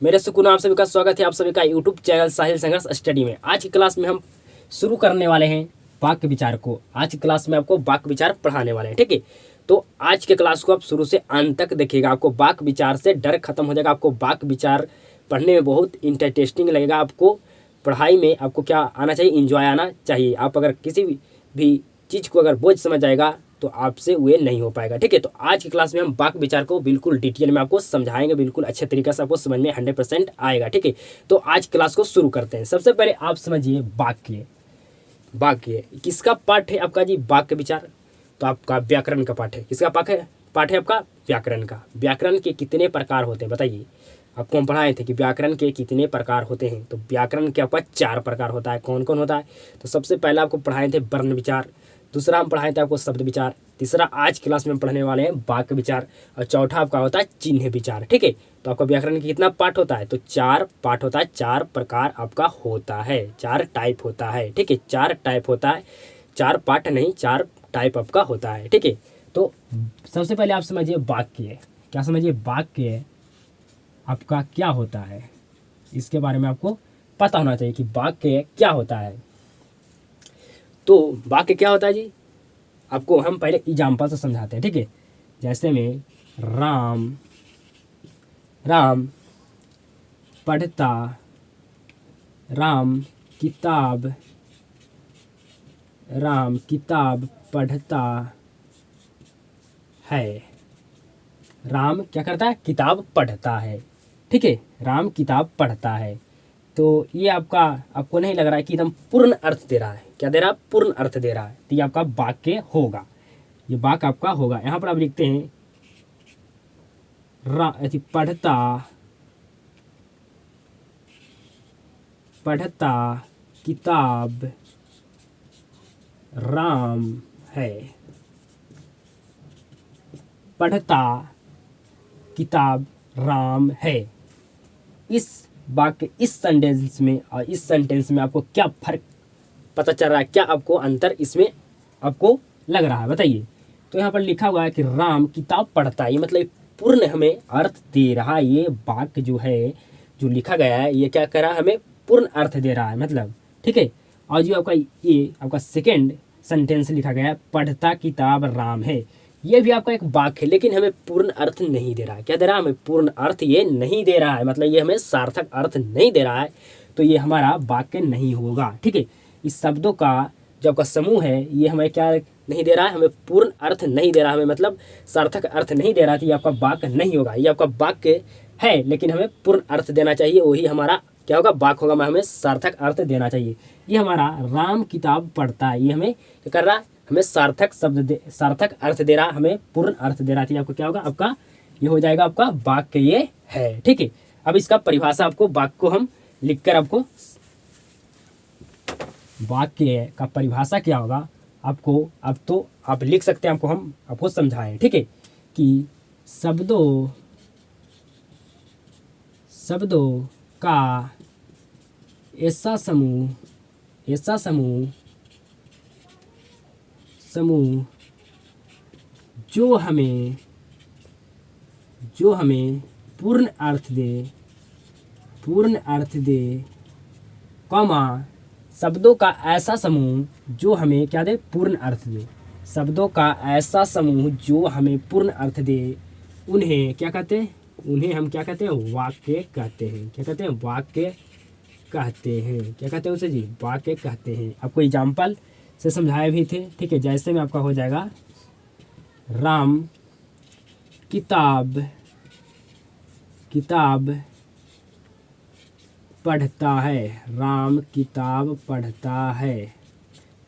मेरे सुकून आप सभी का स्वागत है आप सभी का यूट्यूब चैनल साहिल संघर्ष स्टडी में। आज की क्लास में हम शुरू करने वाले हैं वाक्य विचार को। आज की क्लास में आपको वाक्य विचार पढ़ाने वाले हैं, ठीक है। तो आज के क्लास को आप शुरू से अंत तक देखिएगा, आपको वाक्य विचार से डर खत्म हो जाएगा। आपको वाक्य विचार पढ़ने में बहुत इंटरेस्टिंग लगेगा। आपको पढ़ाई में आपको क्या आना चाहिए, इंजॉय आना चाहिए। आप अगर किसी भी चीज़ को अगर बोझ समझ जाएगा तो आपसे वे नहीं हो पाएगा, ठीक है। तो आज की क्लास में हम वाक्य विचार को बिल्कुल डिटेल में आपको समझाएंगे, बिल्कुल अच्छे तरीके से आपको समझ में 100% आएगा, ठीक है। तो आज क्लास को शुरू करते हैं। सबसे पहले आप समझिए वाक्य। वाक्य किसका पाठ है आपका जी? वाक्य विचार। तो आपका व्याकरण का पाठ है। किसका पाठ है आपका? व्याकरण का। व्याकरण के कितने प्रकार होते हैं बताइए? आपको हम पढ़ाए थे कि व्याकरण के कितने प्रकार होते हैं। तो व्याकरण के आपका 4 प्रकार होता है। कौन कौन होता है? तो सबसे पहले आपको पढ़ाए थे वर्ण विचार, दूसरा हम पढ़ाए थे आपको शब्द विचार, तीसरा आज क्लास में पढ़ने वाले हैं वाक्य विचार, और चौथा आपका होता है चिन्ह विचार, ठीक है। तो आपका व्याकरण के कितना पाठ होता है? तो 4 पाठ होता है। 4 प्रकार आपका होता है, 4 टाइप होता है, ठीक है। 4 टाइप होता है, 4 पाठ नहीं, 4 टाइप आपका होता है, ठीक है। तो सबसे पहले आप समझिए वाक्य। क्या समझिए? वाक्य आपका क्या होता है, इसके बारे में आपको पता होना चाहिए कि वाक्य क्या होता है। तो वाक्य क्या होता है जी? आपको हम पहले एग्जाम्पल से समझाते हैं, ठीक है। जैसे में राम राम पढ़ता, राम किताब पढ़ता है। राम क्या करता है? किताब पढ़ता है, ठीक है। राम किताब पढ़ता है। तो ये आपको नहीं लग रहा है कि एकदम पूर्ण अर्थ दे रहा है? क्या दे रहा है? पूर्ण अर्थ दे रहा है। तो ये आपका वाक्य होगा, ये वाक्य आपका होगा। यहाँ पर आप लिखते हैं पढ़ता किताब राम है। पढ़ता किताब राम है। इस वाक्य, इस सेंटेंस में और इस सेंटेंस में आपको क्या फर्क पता चल रहा है? क्या आपको अंतर इसमें आपको लग रहा है बताइए? तो यहाँ पर लिखा हुआ है कि राम किताब पढ़ता है, ये मतलब पूर्ण हमें अर्थ दे रहा है। ये वाक्य जो है, जो लिखा गया है, ये क्या कर रहा है? हमें पूर्ण अर्थ दे रहा है, मतलब, ठीक है। और जो आपका सेकेंड सेंटेंस लिखा गया है, पढ़ता किताब राम है, ये भी आपका एक वाक्य है, लेकिन हमें पूर्ण अर्थ नहीं दे रहा है। क्या दे रहा है? हमें पूर्ण अर्थ ये नहीं दे रहा है, मतलब ये हमें सार्थक अर्थ नहीं दे रहा है। तो ये हमारा वाक्य नहीं होगा, ठीक है। इस शब्दों का जो आपका समूह है, ये हमें क्या नहीं दे रहा है? हमें पूर्ण अर्थ नहीं दे रहा है, हमें मतलब सार्थक अर्थ नहीं दे रहा है। तो ये आपका वाक्य नहीं होगा। ये आपका वाक्य है, लेकिन हमें पूर्ण अर्थ देना चाहिए, वही हमारा क्या होगा? वाक्य होगा। हमें सार्थक अर्थ देना चाहिए। ये हमारा राम किताब पढ़ता है, ये हमें क्या कर रहा है? हमें सार्थक अर्थ दे रहा है, हमें पूर्ण अर्थ दे रहा है। आपको क्या होगा? आपका ये हो जाएगा आपका वाक्य ये है, ठीक है। अब इसका परिभाषा आपको, वाक्य को हम लिखकर आपको, वाक्य का परिभाषा क्या होगा आपको, अब तो आप लिख सकते हैं, हम आपको समझाएं, ठीक है। कि शब्दों का ऐसा समूह जो हमें पूर्ण अर्थ दे, कॉमा, शब्दों का ऐसा समूह जो हमें क्या दे? पूर्ण अर्थ दे। शब्दों का ऐसा समूह जो हमें पूर्ण अर्थ दे, उन्हें क्या कहते हैं? उन्हें हम क्या कहते हैं? वाक्य कहते हैं। क्या कहते हैं? वाक्य कहते हैं। क्या कहते हैं उसे जी? वाक्य कहते हैं। आपको एग्जाम्पल से समझाए भी थे, ठीक है। जैसे में आपका हो जाएगा राम किताब पढ़ता है। राम किताब पढ़ता है।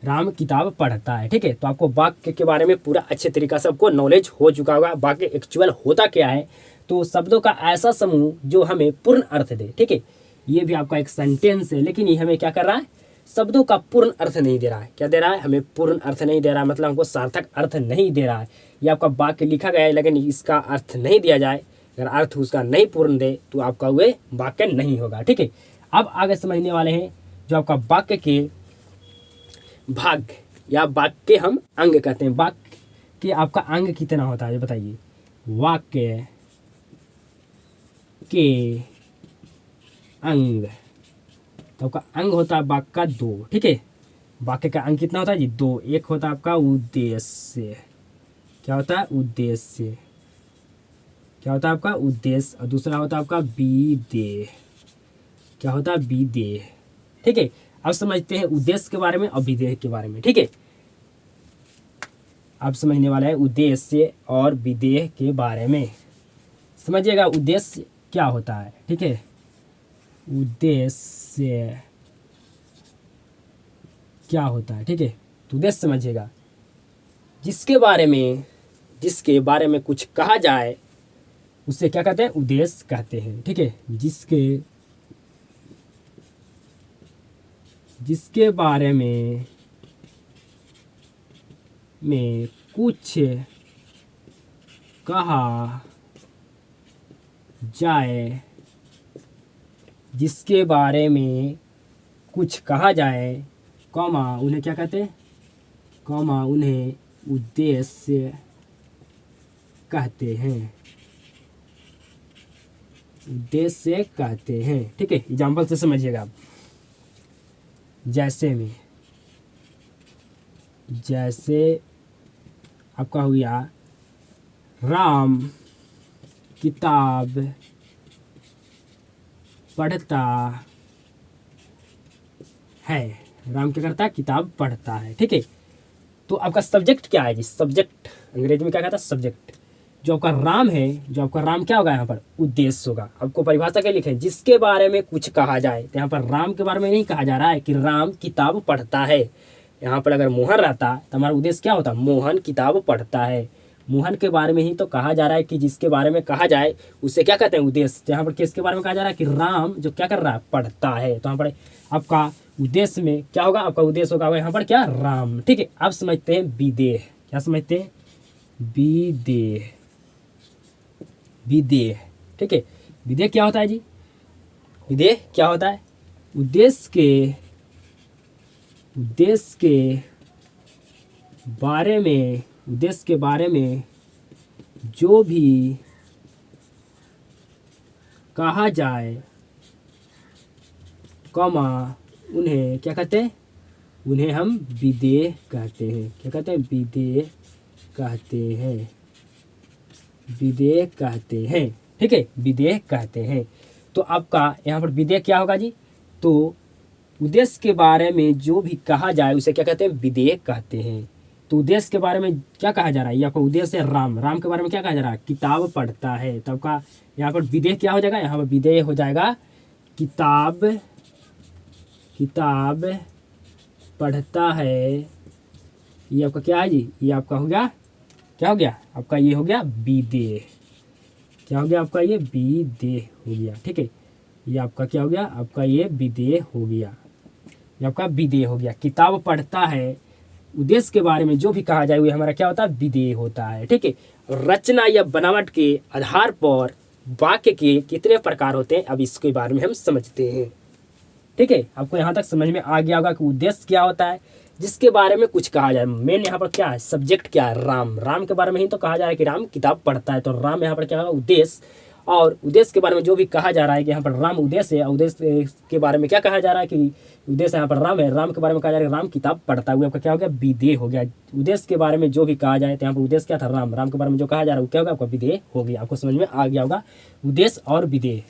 राम किताब पढ़ता है, ठीक है। तो आपको वाक्य के बारे में पूरा अच्छे तरीक़े से आपको नॉलेज हो चुका होगा। वाक्य एक्चुअल होता क्या है? तो शब्दों का ऐसा समूह जो हमें पूर्ण अर्थ दे, ठीक है। ये भी आपका एक सेंटेंस है, लेकिन ये हमें क्या कर रहा है? शब्दों का पूर्ण अर्थ नहीं दे रहा है। क्या दे रहा है? हमें पूर्ण अर्थ नहीं दे रहा है, मतलब हमको सार्थक अर्थ नहीं दे रहा है। ये आपका वाक्य लिखा गया है, लेकिन इसका अर्थ नहीं दिया जाए, अगर अर्थ उसका नहीं पूर्ण दे, तो आपका वे वाक्य नहीं होगा, ठीक है। अब आगे समझने वाले हैं जो आपका वाक्य के भाग या वाक्य हम अंग कहते हैं। वाक्य के आपका अंग कितना होता है ये बताइए? वाक्य के अंग। तो आपका अंग होता है वाक्य का दो, ठीक है। वाक्य का अंग कितना होता है जी? दो। एक होता है आपका उद्देश्य, क्या होता है? उद्देश्य। क्या होता है आपका? उद्देश्य। और दूसरा होता है आपका विधेय, क्या होता है? विधेय, ठीक है। अब समझते हैं उद्देश्य के बारे में और विधेय के बारे में, ठीक है। अब समझने वाला है उद्देश्य और विधेय के बारे में। समझिएगा उद्देश्य क्या होता है, ठीक है। उद्देश्य क्या होता है, ठीक है। तो उद्देश्य समझिएगा, जिसके बारे में कुछ कहा जाए उससे क्या कहते हैं? उद्देश्य कहते हैं, ठीक है। जिसके बारे में कुछ कहा जाए, जिसके बारे में कुछ कहा जाए, कॉमा उन्हें क्या कहते हैं? कॉमा उन्हें उद्देश्य कहते हैं, उद्देश्य कहते हैं, ठीक है। एग्जाम्पल से समझिएगा आप। जैसे आपका हो गया राम किताब पढ़ता है। राम क्या करता है? किताब पढ़ता है, ठीक है। तो आपका सब्जेक्ट क्या है जी? सब्जेक्ट अंग्रेजी में क्या कहता है? सब्जेक्ट। जो आपका राम है, जो आपका राम क्या होगा यहाँ पर? उद्देश्य होगा। आपको परिभाषा क्या लिखे? जिसके बारे में कुछ कहा जाए। तो यहाँ पर राम के बारे में नहीं कहा जा रहा है कि राम किताब पढ़ता है। यहाँ पर अगर मोहन रहता तो हमारा उद्देश्य क्या होता? मोहन किताब पढ़ता है। मोहन के बारे में ही तो कहा जा रहा है कि जिसके बारे में कहा जाए उसे क्या कहते हैं? उद्देश्य। तो यहाँ पर किसके बारे में कहा जा रहा है? कि राम जो क्या कर रहा है? पढ़ता है। तो यहाँ पर आपका उद्देश्य में क्या होगा? आपका उद्देश्य होगा यहाँ पर क्या? राम, ठीक है। अब समझते हैं विधेय। क्या समझते हैं? विधेय। विधेय, ठीक है। विधेय क्या होता है जी? विधेय क्या होता है? उद्देश्य के बारे में जो भी कहा जाए, कॉमा उन्हें क्या कहते हैं? उन्हें हम विधेय कहते हैं। क्या कहते हैं? विधेय कहते हैं, विधेय कहते हैं, ठीक है। विधेय कहते हैं। तो आपका यहाँ पर विधेय क्या होगा जी? तो उद्देश्य के बारे में जो भी कहा जाए उसे क्या कहते हैं? विधेय कहते हैं। तो उद्देश्य के बारे में क्या कहा जा रहा है? ये आपका उद्देश्य है राम। राम के बारे में क्या कहा जा रहा है? किताब पढ़ता है। तो आपका यहाँ पर विधेय क्या हो जाएगा? यहाँ पर विधेय हो जाएगा किताब पढ़ता है। ये आपका क्या है जी? ये आपका हो गया, क्या हो गया? आपका ये हो गया विधेय। क्या हो गया? आपका ये विधेय हो गया, ठीक है। ये आपका क्या हो गया? आपका ये विधेय हो गया। ये आपका विधेय हो गया। किताब पढ़ता है, उद्देश्य के बारे में जो भी कहा जाए वो हमारा क्या होता है? विधेय होता है, ठीक है। रचना या बनावट के आधार पर वाक्य के कितने प्रकार होते हैं, अब इसके बारे में हम समझते हैं, ठीक है। आपको यहाँ तक समझ में आ गया होगा कि उद्देश्य क्या होता है, जिसके बारे में कुछ कहा जाए। मेन यहाँ पर क्या है? सब्जेक्ट क्या है? राम। राम के बारे में ही तो कहा जा रहा है कि राम किताब पढ़ता है। तो राम यहाँ पर क्या होगा? उद्देश्य। और उद्देश्य के बारे में जो भी कहा जा रहा है कि यहाँ पर राम उद्देश्य है। उद्देश्य के बारे में क्या कहा जा रहा है? कि उद्देश्य यहाँ पर राम है। राम के बारे में कहा जा रहा है राम किताब पढ़ता है। आपका क्या हो गया? विधेय हो गया। उद्देश्य के बारे में जो भी कहा जाए, तो यहाँ पर उद्देश्य क्या था? राम। राम के बारे में जो कहा जा रहा है वो क्या होगा? आपका विधेय हो गया। आपको समझ में आ गया होगा उद्देश्य और विधेय।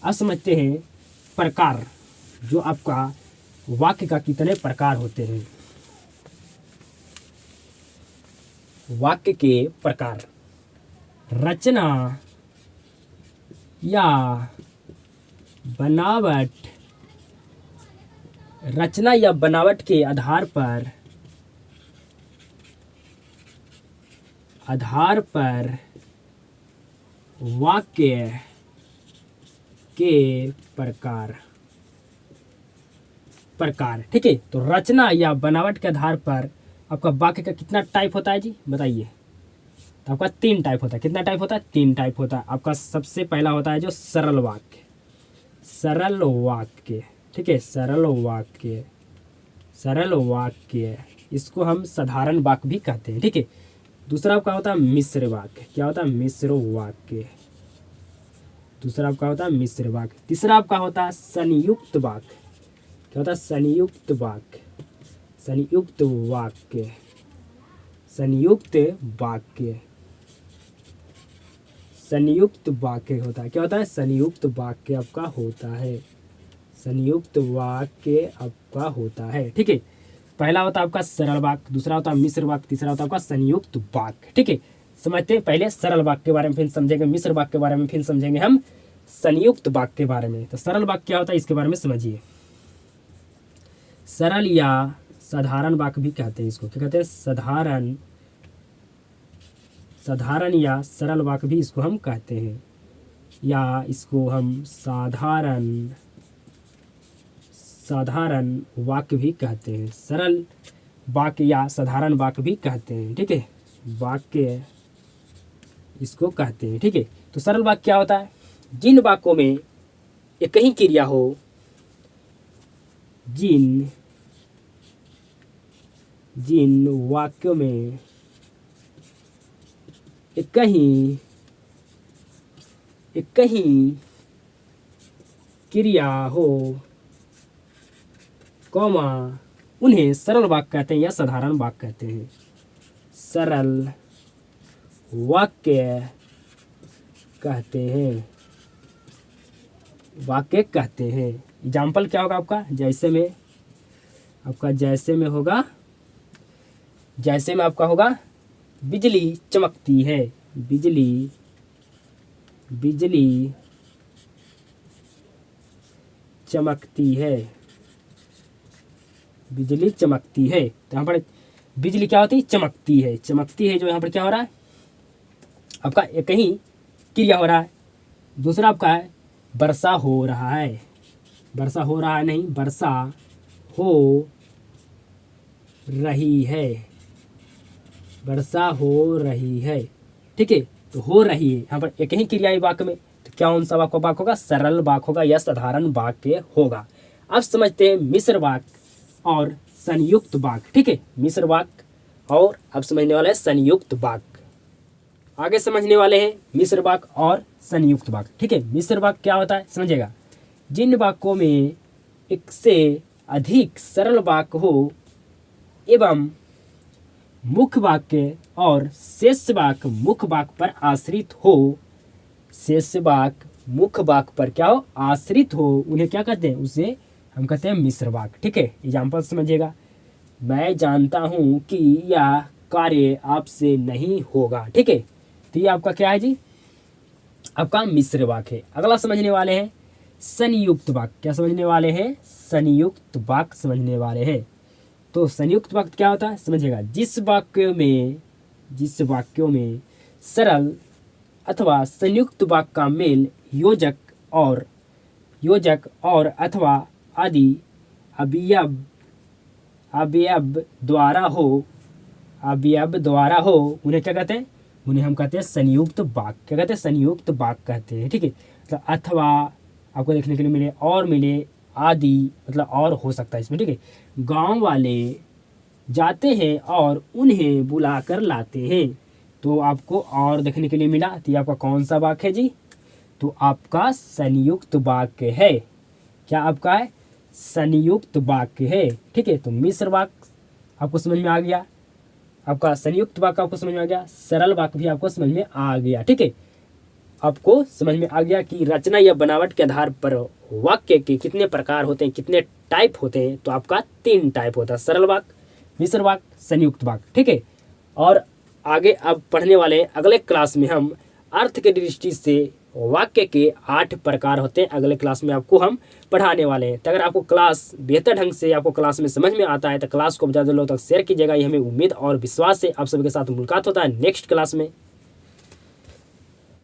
अब समझते हैं प्रकार, जो आपका वाक्य का कितने प्रकार होते हैं। वाक्य के प्रकार। रचना या बनावट के आधार पर वाक्य के प्रकार, ठीक है। तो रचना या बनावट के आधार पर आपका वाक्य का कितना टाइप होता है जी? बताइए। तो आपका 3 टाइप होता है। कितना टाइप होता है? 3 टाइप होता है। आपका सबसे पहला होता है जो सरल वाक्य, ठीक है। सरल वाक्य, इसको हम साधारण वाक्य भी कहते हैं, ठीक है। दूसरा आपका होता है मिश्र वाक्य। क्या होता है? मिश्र वाक्य। दूसरा आपका होता है मिश्र वाक्य, तीसरा आपका होता है संयुक्त वाक्य। क्या होता है? संयुक्त वाक्य, संयुक्त वाक्य, संयुक्त वाक्य, संयुक्त वाक्य होता है। क्या होता है? संयुक्त वाक्य आपका होता है, संयुक्त वाक्य आपका होता है। ठीक है, पहला होता है आपका सरल वाक्य, दूसरा होता है मिश्र वाक्य, तीसरा होता है आपका संयुक्त वाक्य। ठीक है, समझते हैं पहले सरल वाक्य के बारे में, फिर समझेंगे मिश्र वाक्य के बारे में, फिर समझेंगे हम संयुक्त वाक्य के बारे में। तो सरल वाक्य क्या होता है इसके बारे में समझिए। सरल या साधारण वाक्य भी कहते हैं इसको। क्या कहते हैं? साधारण, साधारण या सरल वाक्य भी इसको हम कहते हैं, या इसको हम साधारण, साधारण वाक्य भी कहते हैं। सरल वाक्य या साधारण वाक्य भी कहते हैं। ठीक है, वाक्य इसको कहते हैं। ठीक है, तो सरल वाक्य क्या होता है? जिन वाक्यों में एक ही क्रिया हो, जिन वाक्यों में एक ही क्रिया हो, कॉमा, उन्हें सरल वाक्य कहते हैं या साधारण वाक्य कहते हैं। सरल वाक्य कहते हैं, वाक्य कहते हैं। एग्जाम्पल क्या होगा आपका? जैसे में, आपका जैसे में होगा, जैसे में आपका होगा बिजली चमकती है, बिजली, बिजली चमकती है, बिजली चमकती है। तो यहाँ पर बिजली क्या होती है? चमकती है, चमकती है। जो यहाँ पर क्या हो रहा है? आपका एक ही क्रिया हो रहा है। दूसरा आपका है वर्षा हो रहा है, वर्षा हो रहा है नहीं, वर्षा हो रही है, वर्षा हो रही है। ठीक है, तो हो रही है यहाँ पर एक ही क्रिया है वाक्य में, तो क्या कौन सा वाक्य होगा? सरल वाक्य होगा या साधारण वाक्य होगा। अब समझते हैं मिश्र वाक्य और संयुक्त वाक्य। ठीक है, मिश्र वाक्य और अब समझने वाले हैं संयुक्त वाक्य। आगे समझने वाले हैं मिश्र वाक्य और संयुक्त वाक्य। ठीक है, मिश्र वाक्य क्या होता है समझिएगा। जिन वाक्यों में एक से अधिक सरल वाक्य हो एवं मुख्य वाक्य और शेष वाक्य मुख्य वाक्य पर आश्रित हो, शेष वाक्य मुख्य वाक्य पर क्या हो? आश्रित हो, उन्हें क्या कहते हैं? उसे हम कहते हैं मिश्र वाक्य। ठीक है, एग्जाम्पल समझिएगा। मैं जानता हूँ कि यह कार्य आपसे नहीं होगा। ठीक है, तो ये आपका क्या है जी? आपका मिश्र वाक्य है। अगला समझने वाले हैं संयुक्त वाक्य। क्या समझने वाले हैं? संयुक्त वाक्य समझने वाले हैं। तो संयुक्त वाक्य क्या होता है समझिएगा। जिस वाक्यों में सरल अथवा संयुक्त वाक्य का मेल योजक और अथवा आदि अवयव द्वारा हो, उन्हें क्या कहते हैं? उन्हें हम कहते हैं संयुक्त वाक्य। क्या कहते हैं? संयुक्त वाक्य कहते हैं। ठीक है, तो अथवा आपको देखने के लिए मिले, और मिले, आदि मतलब और हो सकता है इसमें। ठीक है, गांव वाले जाते हैं और उन्हें बुला कर लाते हैं, तो आपको और देखने के लिए मिला। तो ये आपका कौन सा वाक्य है जी? तो आपका संयुक्त वाक्य है। क्या आपका है? संयुक्त वाक्य है। ठीक है, तो मिश्र वाक्य आपको समझ में आ गया, आपका संयुक्त वाक्य आपको समझ में आ गया, सरल वाक्य भी आपको समझ में आ गया। ठीक है, आपको समझ में आ गया कि रचना या बनावट के आधार पर वाक्य के कितने प्रकार होते हैं, कितने टाइप होते हैं। तो आपका 3 टाइप होता है, सरल वाक्य, मिश्र वाक्य, संयुक्त वाक्य। ठीक है, और आगे अब पढ़ने वाले हैं अगले क्लास में हम अर्थ के दृष्टि से वाक्य के 8 प्रकार होते हैं। अगले क्लास में आपको हम पढ़ाने वाले हैं। तो अगर आपको क्लास बेहतर ढंग से आपको क्लास में समझ में आता है तो क्लास को ज़्यादा लोगों तक शेयर कीजिएगा। ये हमें उम्मीद और विश्वास से आप सभी के साथ मुलाकात होता है नेक्स्ट क्लास में।